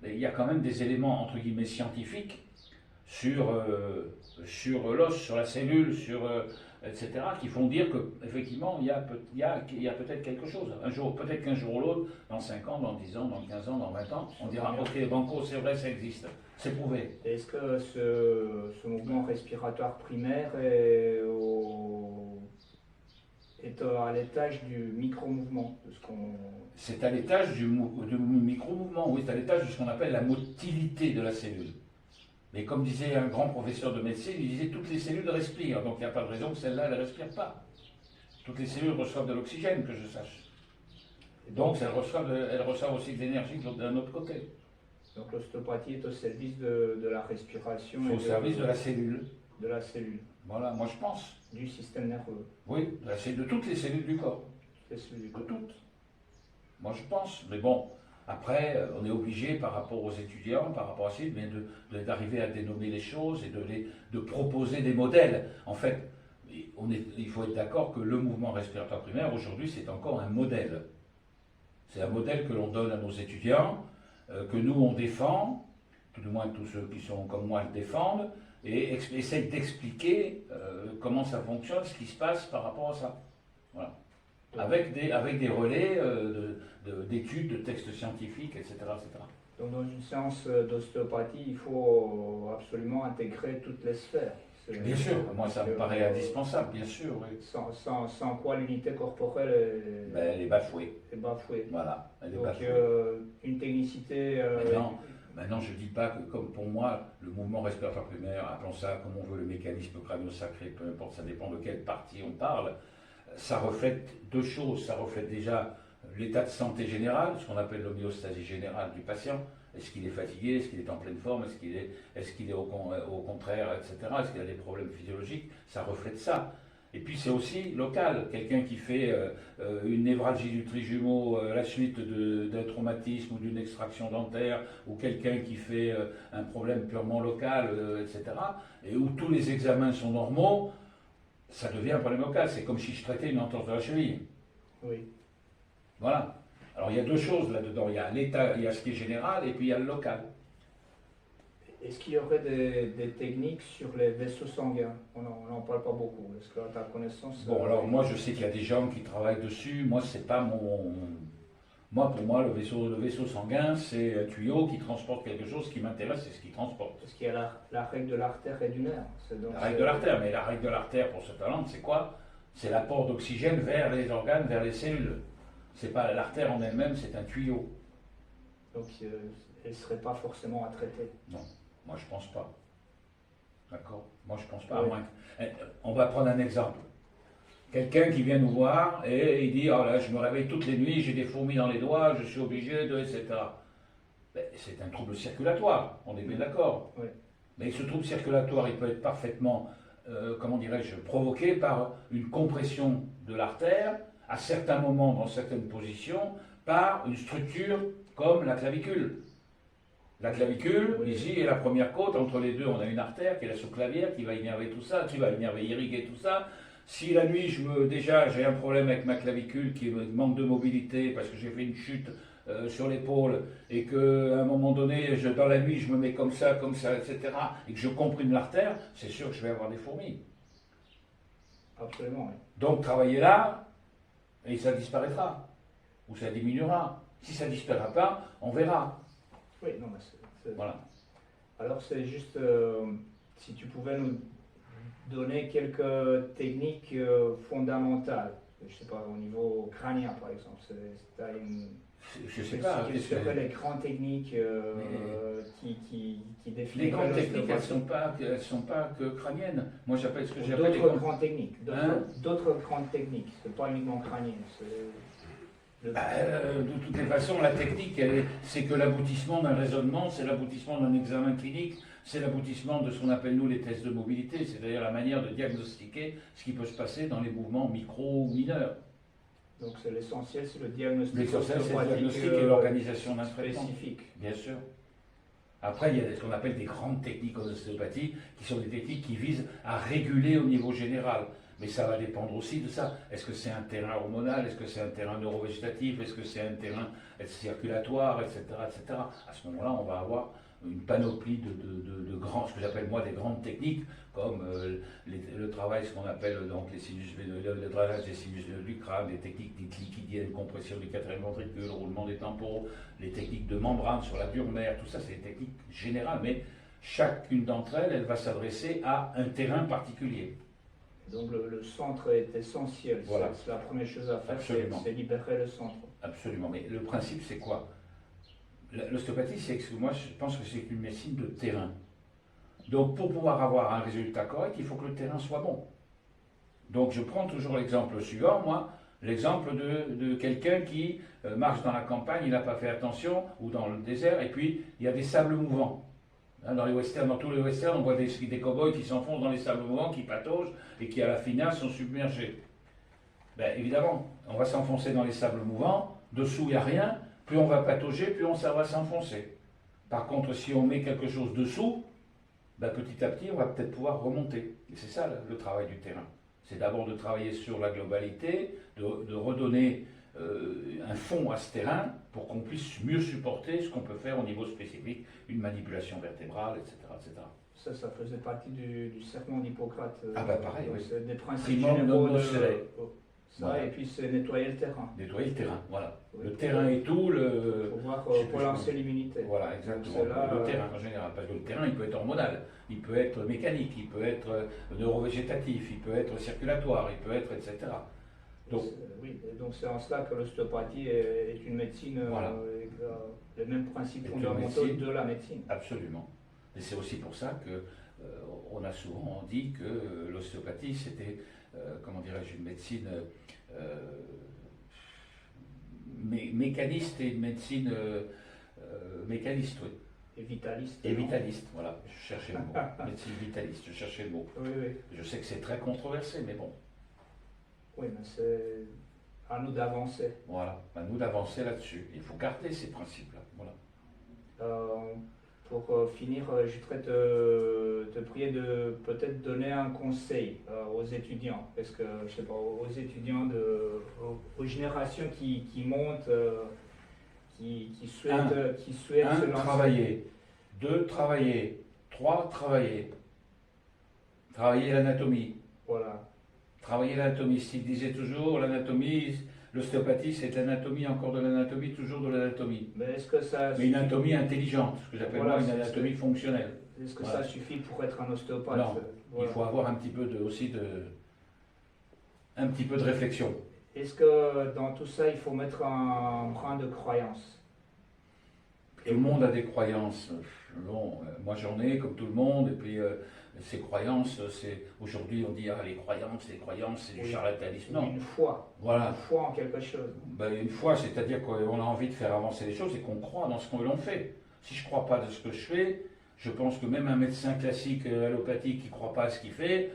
il y a quand même des éléments entre guillemets scientifiques sur l'os, sur la cellule, etc., qui font dire qu'effectivement, il y a peut-être quelque chose. Un jour, peut-être qu'un jour ou l'autre, dans 5 ans, dans 10 ans, dans 15 ans, dans 20 ans, on dira ok, Banco, c'est vrai, ça existe. C'est prouvé. Est-ce que ce mouvement respiratoire primaire est à l'étage du micro-mouvement de ce qu'on... C'est à l'étage du micro-mouvement, oui, c'est à l'étage de ce qu'on appelle la motilité de la cellule. Mais comme disait un grand professeur de médecine, il disait toutes les cellules respirent, donc il n'y a pas de raison que celle-là ne respire pas. Toutes les cellules reçoivent de l'oxygène, que je sache. Donc elles reçoivent aussi de l'énergie d'un autre côté. Donc l'ostéopathie est au service de la respiration. Au service de la cellule. De la cellule. Voilà, moi je pense. Du système nerveux. Oui, de toutes les cellules du corps. Les cellules du corps. De toutes. Moi je pense. Mais bon, après, on est obligé par rapport aux étudiants, par rapport à ça, d'arriver à dénommer les choses et de proposer des modèles. En fait, il faut être d'accord que le mouvement respiratoire primaire, aujourd'hui, c'est encore un modèle. C'est un modèle que l'on donne à nos étudiants, que nous, on défend, tout du moins tous ceux qui sont comme moi le défendent, et essayent d'expliquer comment ça fonctionne, ce qui se passe par rapport à ça. Voilà. Avec des relais d'études, de textes scientifiques, etc., etc. Donc dans une séance d'ostéopathie, il faut absolument intégrer toutes les sphères. Bien sûr, moi ça me paraît indispensable, bien sûr. Oui. Sans quoi l'unité corporelle elle est bafouée. Est bafouée. Voilà, elle est donc bafouée. Une technicité... Maintenant, je ne dis pas que, comme pour moi, le mouvement respiratoire primaire, appelons ça comme on veut, le mécanisme crânio-sacré, peu importe, ça dépend de quelle partie on parle, ça reflète deux choses. Ça reflète déjà l'état de santé général, ce qu'on appelle l'homéostasie générale du patient. Est-ce qu'il est fatigué? Est-ce qu'il est en pleine forme? Est-ce qu'il est au contraire, etc. Est-ce qu'il a des problèmes physiologiques? Ça reflète ça. Et puis c'est aussi local. Quelqu'un qui fait une névralgie du trijumeau à la suite d'un traumatisme ou d'une extraction dentaire, ou quelqu'un qui fait un problème purement local, etc., et où tous les examens sont normaux, ça devient un problème local. C'est comme si je traitais une entorse de la cheville. Oui. Voilà. Alors il y a deux choses là-dedans. Il y a l'état, il y a ce qui est général, et puis il y a le local. Est-ce qu'il y aurait des techniques sur les vaisseaux sanguins? On n'en parle pas beaucoup. Est-ce que à ta connaissance... Bon, alors moi je sais qu'il y a des gens qui travaillent dessus. Moi, c'est pas mon... Moi, pour moi, le vaisseau sanguin, c'est un tuyau qui transporte quelque chose. Ce qui m'intéresse, c'est ce qu'il transporte. Parce qu'il y a la règle de l'artère et du nerf. La règle de l'artère, mais la règle de l'artère pour ce talent, c'est quoi? C'est l'apport d'oxygène vers les organes, vers les cellules. C'est pas l'artère en elle-même, c'est un tuyau. Donc, elle ne serait pas forcément à traiter. Non, moi je pense pas. D'accord? Moi je pense pas. Oui. À moins que... On va prendre un exemple. Quelqu'un qui vient nous voir et il dit oh là, je me réveille toutes les nuits, j'ai des fourmis dans les doigts, je suis obligé de, etc. Ben, c'est un trouble circulatoire, on est bien d'accord. Oui. Mais ce trouble circulatoire, il peut être parfaitement, comment dirais-je, provoqué par une compression de l'artère, à certains moments, dans certaines positions, par une structure comme la clavicule. La clavicule, oui. Ici, est la première côte, entre les deux, on a une artère qui est la sous-clavière, qui va innerver tout ça, qui va innerver, irriguer tout ça. Si la nuit, déjà, j'ai un problème avec ma clavicule qui manque de mobilité parce que j'ai fait une chute sur l'épaule et qu'à un moment donné, dans la nuit, je me mets comme ça, etc., et que je comprime l'artère, c'est sûr que je vais avoir des fourmis. Absolument, oui. Donc, travailler là, et ça disparaîtra, ou ça diminuera. Si ça ne disparaîtra pas, on verra. Oui, non, mais c'est... Voilà. Alors, c'est juste, si tu pouvais nous donner quelques techniques fondamentales, je ne sais pas, au niveau crânien par exemple. Je ne sais pas. Quelles seraient les grandes techniques qui définissent... Les grandes techniques, elles sont pas que crâniennes. Moi, j'appelle ce que j'appelle d'autres grandes techniques. D'autres grandes techniques. C'est pas uniquement crânien. De toutes les façons, la technique, c'est que l'aboutissement d'un raisonnement, c'est l'aboutissement d'un examen clinique, c'est l'aboutissement de ce qu'on appelle nous les tests de mobilité, c'est d'ailleurs la manière de diagnostiquer ce qui peut se passer dans les mouvements micro ou mineurs. Donc c'est l'essentiel, c'est le diagnostic. L'essentiel, c'est le diagnostic et l'organisation d'un traitement. Spécifique. Bien sûr. Après, il y a ce qu'on appelle des grandes techniques en ostéopathie, qui sont des techniques qui visent à réguler au niveau général. Mais ça va dépendre aussi de ça. Est-ce que c'est un terrain hormonal? Est-ce que c'est un terrain neurovégétatif? Est-ce que c'est un terrain circulatoire, etc., etc. À ce moment-là, on va avoir une panoplie de grands, ce que j'appelle moi des grandes techniques, comme le travail, ce qu'on appelle donc les sinus, le drainage des sinus du crâne, les techniques dites liquidiennes, compression du quatrième ventricule, roulement des temporaux, les techniques de membrane sur la dure mère, tout ça c'est des techniques générales, mais chacune d'entre elles, elle va s'adresser à un terrain particulier. Donc le centre est essentiel. Voilà. C'est la première chose à faire, c'est libérer le centre. Absolument. Mais le principe, c'est quoi? L'ostéopathie, moi, je pense que c'est une médecine de terrain. Donc, pour pouvoir avoir un résultat correct, il faut que le terrain soit bon. Donc, je prends toujours l'exemple suivant, moi, l'exemple de quelqu'un qui marche dans la campagne, il n'a pas fait attention, ou dans le désert, et puis il y a des sables mouvants. Dans les westerns, dans tous les westerns, on voit des cow-boys qui s'enfoncent dans les sables mouvants, qui pataugent et qui à la finale sont submergés. Ben, évidemment, on va s'enfoncer dans les sables mouvants, dessous il n'y a rien, plus on va patauger, plus ça va s'enfoncer. Par contre, si on met quelque chose dessous, ben, petit à petit, on va peut-être pouvoir remonter. Et c'est ça le travail du terrain. C'est d'abord de travailler sur la globalité, de redonner un fond à ce terrain pour qu'on puisse mieux supporter ce qu'on peut faire au niveau spécifique, une manipulation vertébrale, etc. etc. Ça faisait partie du serment d'Hippocrate. Ah bah pareil, oui. C'est des principes Primum généraux non nocere. Ça, Voilà. et puis c'est nettoyer le terrain. Nettoyer le terrain, voilà. Oui. Le terrain et tout, Il faut voir pour lancer l'immunité. Voilà, exactement. Là, le terrain en général, parce que le terrain, il peut être hormonal, il peut être mécanique, il peut être neurovégétatif, il peut être circulatoire, il peut être, etc. Donc, oui, donc c'est en cela que l'ostéopathie est une médecine voilà. avec les mêmes principes C'est fondamentaux une de la médecine. Absolument. Et c'est aussi pour ça que on a souvent dit que l'ostéopathie, c'était, comment dirais-je, une médecine mécaniste et une médecine mécaniste, oui. Et vitaliste. Et vitaliste, voilà, je cherchais le mot. Médecine vitaliste, je cherchais le mot. Oui, oui. Je sais que c'est très controversé, mais bon. Oui, mais c'est à nous d'avancer. Voilà, à nous d'avancer là-dessus. Il faut garder ces principes-là. Voilà. Pour finir, je voudrais te prier de peut-être donner un conseil aux étudiants, parce que je sais pas, aux étudiants aux générations qui montent, qui souhaitent se lancer. Travailler. 2, travailler. 3, travailler. Travailler l'anatomie. Voilà. Travailler l'anatomie. S'il disait toujours l'anatomie, l'ostéopathie, c'est de l'anatomie, encore de l'anatomie, toujours de l'anatomie. Mais est-ce que ça Mais une anatomie intelligente, ce que j'appelle voilà, moi une anatomie fonctionnelle. Est-ce que voilà. ça suffit pour être un ostéopathe? Non, voilà. il faut avoir un petit peu un petit peu de réflexion. Est-ce que dans tout ça, il faut mettre un brin de croyance? Tout le monde a des croyances. Bon, moi j'en ai comme tout le monde, et puis ces croyances, c'est aujourd'hui on dit ah les croyances, c'est du charlatanisme. Non. Une foi. Voilà. Une foi en quelque chose. Ben, une foi, c'est-à-dire qu'on a envie de faire avancer les choses et qu'on croit dans ce que l'on fait. Si je ne crois pas de ce que je fais, je pense que même un médecin classique allopathique qui ne croit pas à ce qu'il fait,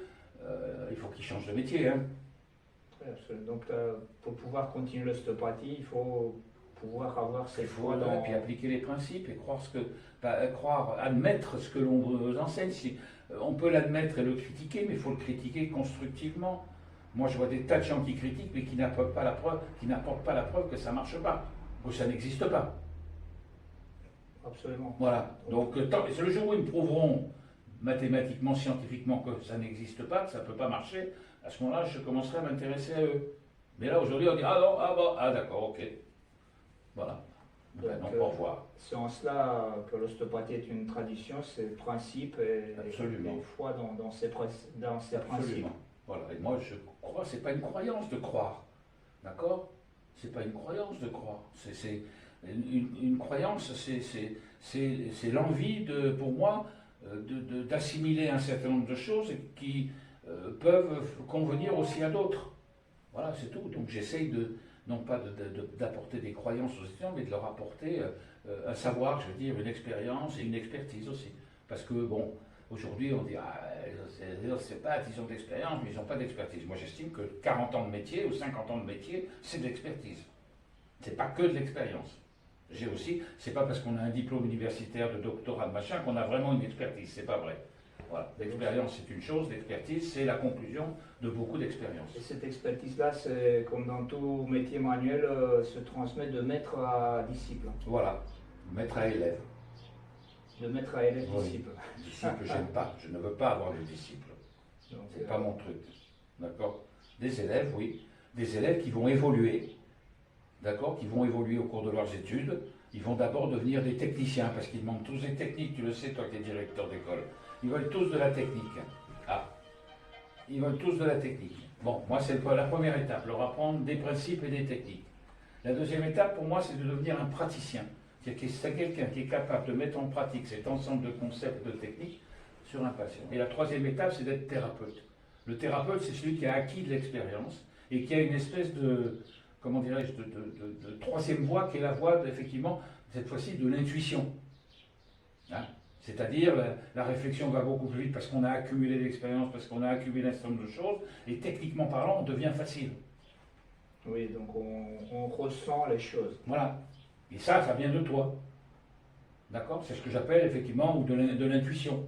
il faut qu'il change de métier. Hein. Donc pour pouvoir continuer l'ostéopathie, il faut pouvoir avoir cette foi Et puis appliquer les principes et croire, admettre ce que l'on enseigne. On peut l'admettre et le critiquer, mais il faut le critiquer constructivement. Moi, je vois des tas de gens qui critiquent, mais qui n'apportent pas la preuve que ça ne marche pas, que ça n'existe pas. Absolument. Voilà. Donc, c'est le jour où ils me prouveront mathématiquement, scientifiquement que ça n'existe pas, que ça ne peut pas marcher, à ce moment-là, je commencerai à m'intéresser à eux. Mais là, aujourd'hui, on dit ah non, ah bon, ah d'accord, ok. Voilà. Donc, au revoir. C'est en cela que l'ostéopathie est une tradition, ses principes et foi dans ses principes. Voilà. Et moi, je crois, c'est pas une croyance de croire. D'accord? C'est pas une croyance de croire. C'est une croyance, c'est l'envie, pour moi, d'assimiler un certain nombre de choses qui peuvent convenir aussi à d'autres. Voilà, c'est tout. Donc j'essaye non pas d'apporter des croyances aux étudiants, mais de leur apporter un savoir, je veux dire, une expérience et une expertise aussi. Parce que, bon, aujourd'hui, on dit, les ostéopathes, ils ont de l'expérience, mais ils n'ont pas d'expertise. Moi, j'estime que 40 ans de métier ou 50 ans de métier, c'est de l'expertise. C'est pas que de l'expérience. J'ai aussi, c'est pas parce qu'on a un diplôme universitaire de doctorat de machin qu'on a vraiment une expertise, c'est pas vrai. Voilà. L'expérience, c'est une chose, l'expertise, c'est la conclusion de beaucoup d'expériences. Et cette expertise-là, c'est comme dans tout métier manuel, se transmet de maître à disciple. Voilà, maître à élève. De maître à élève, Oui. disciple. Disciple, j'aime pas. Je ne veux pas avoir de disciples. Donc, C'est pas mon truc. D'accord? Des élèves, oui. Des élèves qui vont évoluer. D'accord? Qui vont évoluer au cours de leurs études. Ils vont d'abord devenir des techniciens, parce qu'ils manquent tous des techniques. Tu le sais, toi qui es directeur d'école. Ils veulent tous de la technique. Ah. Ils veulent tous de la technique. Bon, moi, c'est la première étape, leur apprendre des principes et des techniques. La deuxième étape, pour moi, c'est de devenir un praticien. C'est-à-dire que c'est quelqu'un qui est capable de mettre en pratique cet ensemble de concepts, de techniques sur un patient. Et la troisième étape, c'est d'être thérapeute. Le thérapeute, c'est celui qui a acquis de l'expérience et qui a une espèce de, comment dirais-je, de troisième voie, qui est la voie, effectivement, cette fois-ci, de l'intuition. Hein? C'est-à-dire, la réflexion va beaucoup plus vite parce qu'on a accumulé l'expérience, parce qu'on a accumulé un certain nombre de choses, et techniquement parlant, on devient facile. oui, donc on ressent les choses. Voilà. Et ça vient de toi. D'accord? C'est ce que j'appelle effectivement ou de l'intuition.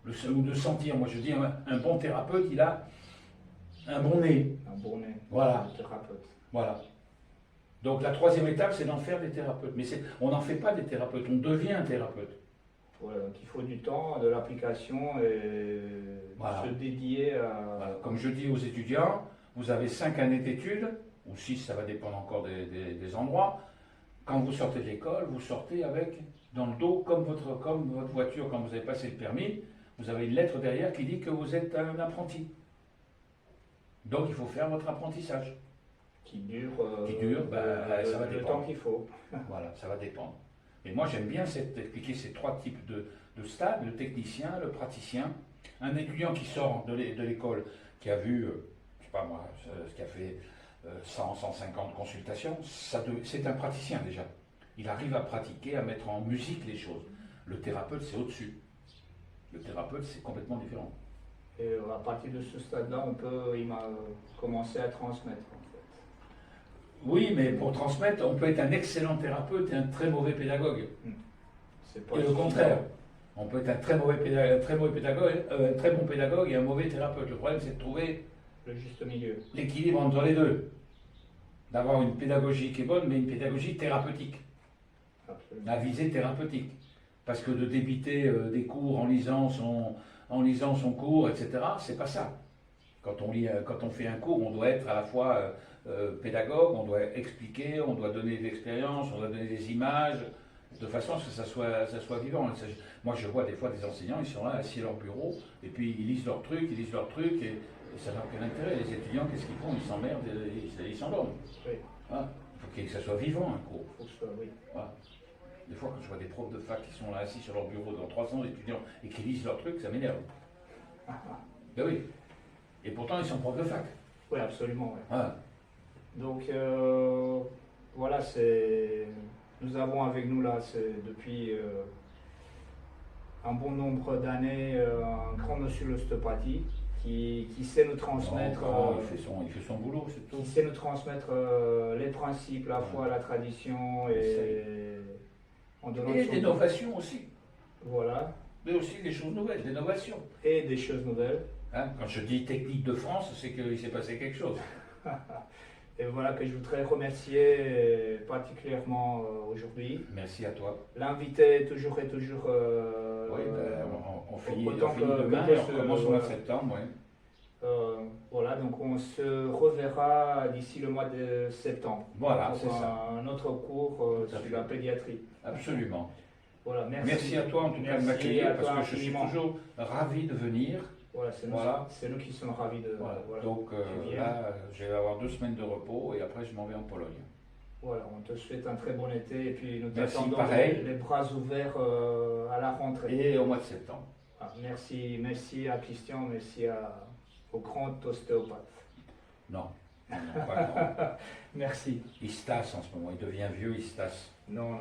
Ou de sentir. Moi je dis, un bon thérapeute, il a un bon nez. Un bon nez. Voilà. Un thérapeute. Voilà. Donc la troisième étape, c'est d'en faire des thérapeutes. Mais on n'en fait pas des thérapeutes, on devient un thérapeute. Voilà, donc il faut du temps, de l'application et Voilà. se dédier à... Voilà. Comme je dis aux étudiants, vous avez 5 années d'études, ou 6, ça va dépendre encore des endroits. Quand vous sortez de l'école, vous sortez avec, dans le dos, comme votre voiture, quand vous avez passé le permis, vous avez une lettre derrière qui dit que vous êtes un apprenti. Donc il faut faire votre apprentissage. Qui dure, Ça va le dépendre. temps qu'il faut. Voilà, ça va dépendre. Mais moi j'aime bien expliquer ces 3 types de stades, le technicien, le praticien. Un étudiant qui sort de l'école, qui a vu, je sais pas moi, qui a fait 100, 150 consultations, c'est un praticien déjà. Il arrive à pratiquer, à mettre en musique les choses. Le thérapeute, c'est au-dessus. Le thérapeute, c'est complètement différent. Et à partir de ce stade-là, il m'a commencé à transmettre en fait. Oui, mais pour transmettre, on peut être un excellent thérapeute et un très mauvais pédagogue. C'est pas Et le suffisant. contraire. On peut être un très bon pédagogue et un mauvais thérapeute. Le problème, c'est de trouver Le juste milieu. l'équilibre entre les deux. D'avoir une pédagogie qui est bonne, mais une pédagogie thérapeutique. Absolument. La visée thérapeutique. Parce que de débiter des cours en lisant son cours, etc., c'est pas ça. Quand on fait un cours, on doit être à la fois pédagogue, on doit expliquer, on doit donner de l'expérience, on doit donner des images, de façon à ce que ça soit vivant. Moi, je vois des fois des enseignants, ils sont là assis à leur bureau, et puis ils lisent leurs trucs, et ça n'a aucun intérêt. Les étudiants, qu'est-ce qu'ils font? Ils s'emmerdent, ils s'endorment. Oui. Hein? Il faut que ça soit vivant, un cours. Faut que ce soit, oui. Voilà. Des fois, quand je vois des profs de fac qui sont là assis sur leur bureau devant 300 étudiants et qui lisent leurs trucs, ça m'énerve. Ben oui. Et pourtant, ils sont profs de fac. Oui, absolument. Ouais. Voilà. Donc voilà, nous avons avec nous là, depuis un bon nombre d'années, un grand monsieur l'ostéopathie qui sait nous transmettre, Non, il fait son boulot, c'est tout. qui sait nous transmettre les principes, la foi, la tradition et en donnant Et son- l'innovation aussi. Voilà, Mais aussi des choses nouvelles, l'innovation. et des choses nouvelles. Hein, quand je dis technique de France, c'est qu'il s'est passé quelque chose. Et voilà que je voudrais remercier particulièrement aujourd'hui. Merci à toi. L'invité est toujours Oui, on finit autant que demain et on possible, recommence au mois de voilà. septembre. Oui. Voilà, donc on se reverra d'ici le mois de septembre Voilà, pour c'est ça. un autre cours Tout à sur fait. la pédiatrie. Absolument. Voilà, Merci à toi en tout cas de Merci m'accueillir à parce toi que je suis infiniment. toujours ravi de venir. Voilà, c'est nous, Voilà. c'est nous qui sommes ravis de. Voilà. Voilà. Donc Tu viens. là, je vais avoir 2 semaines de repos et après je m'en vais en Pologne. Voilà, on te souhaite un très bon été et puis nous Merci, t'attendons pareil. les bras ouverts à la rentrée. Et au mois de septembre. Ah, merci à Christian, merci au grand ostéopathe. Non, non, pas grand. Merci. Il se tasse en ce moment, il devient vieux, il se tasse. Non.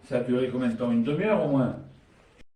Ça a duré combien de temps? Une demi-heure au moins?